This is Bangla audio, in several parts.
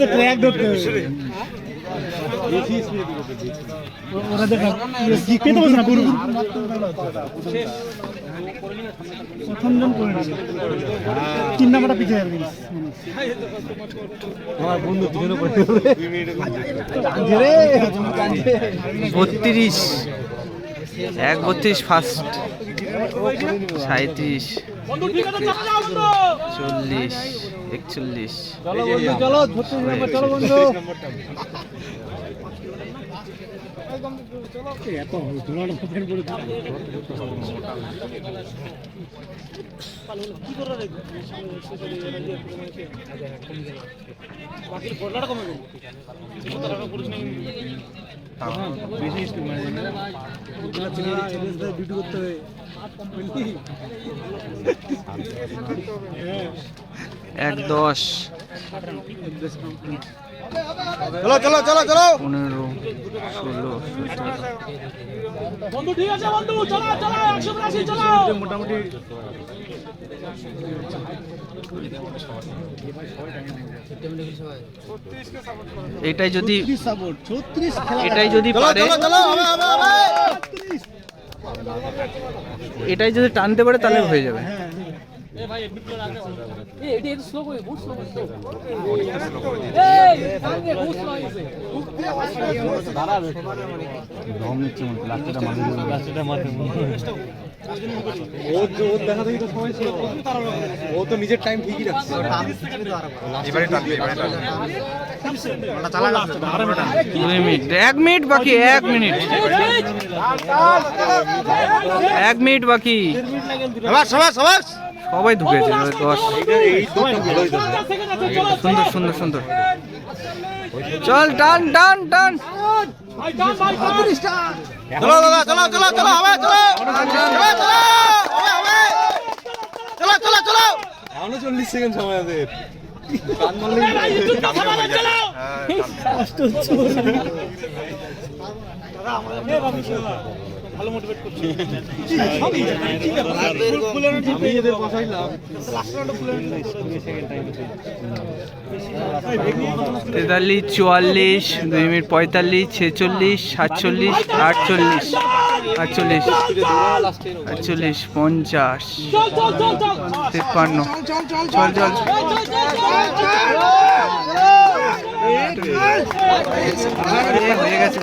ট্র্যাক ধরতে ওরা দেখা প্রথম জন করে নেবে 3 নাম্বারটা পিছিয়ে যাবে আমার বন্ধু 3 করে 32 1:32 ফার্স্ট 37 40 41 চলো 36 নাম্বার চলো বন্ধু এত ধুলানো ফের করে কি করে রে বাকি ফোরলাটা কমে গেল কত টাকা পুরুষ নেই বেশি স্পিড মারে না ডিউটি করতে হবে 1:10 চলো চলো চলো চলো 15 16 বন্ধু ঠিক আছে বন্ধু চলো চলো 180 চলো মোটামুটি এটাই যদি 36 খেলা এটাই যদি পারে এটাই যদি টানতে পারে তাহলে হয়ে যাবে এ ভাই এডমিট করে আগে এই এডি একটু স্লো করে বহুত স্লো করে এই আগে বহুত স্লো হইছে দাঁড়াবে দম নিচ্ছে মনে লাস্টটা মারে ও দেখা দেখি তো সময় ছিল ও তো নিজের টাইম ঠিকই রাখছে এবারে টানবে চালা যাচ্ছে 2 মিনিট 1 মিনিট বাকি 1 মিনিট 1 মিনিট বাকি সবাই সবাই ঢুকেছে 10 সুন্দর সুন্দর সুন্দর চল টান টান টান ভাই টান ভাই 35 টা চলো দাদা চলো চলো চলো হবে চলো চলো চলো চলো এখনো 40 সেকেন্ড সময় আছে টান মারলে চলো দাদা আমাদের ভালো মোটিভেট করছে আমি এদের বসাইলাম লাস্ট রাউন্ডে ফুল সেকেন্ড টাইম 43 44 2 মিনিট 45 46 47 48 48 48 50 53 চল চল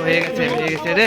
হয়ে গেছে রে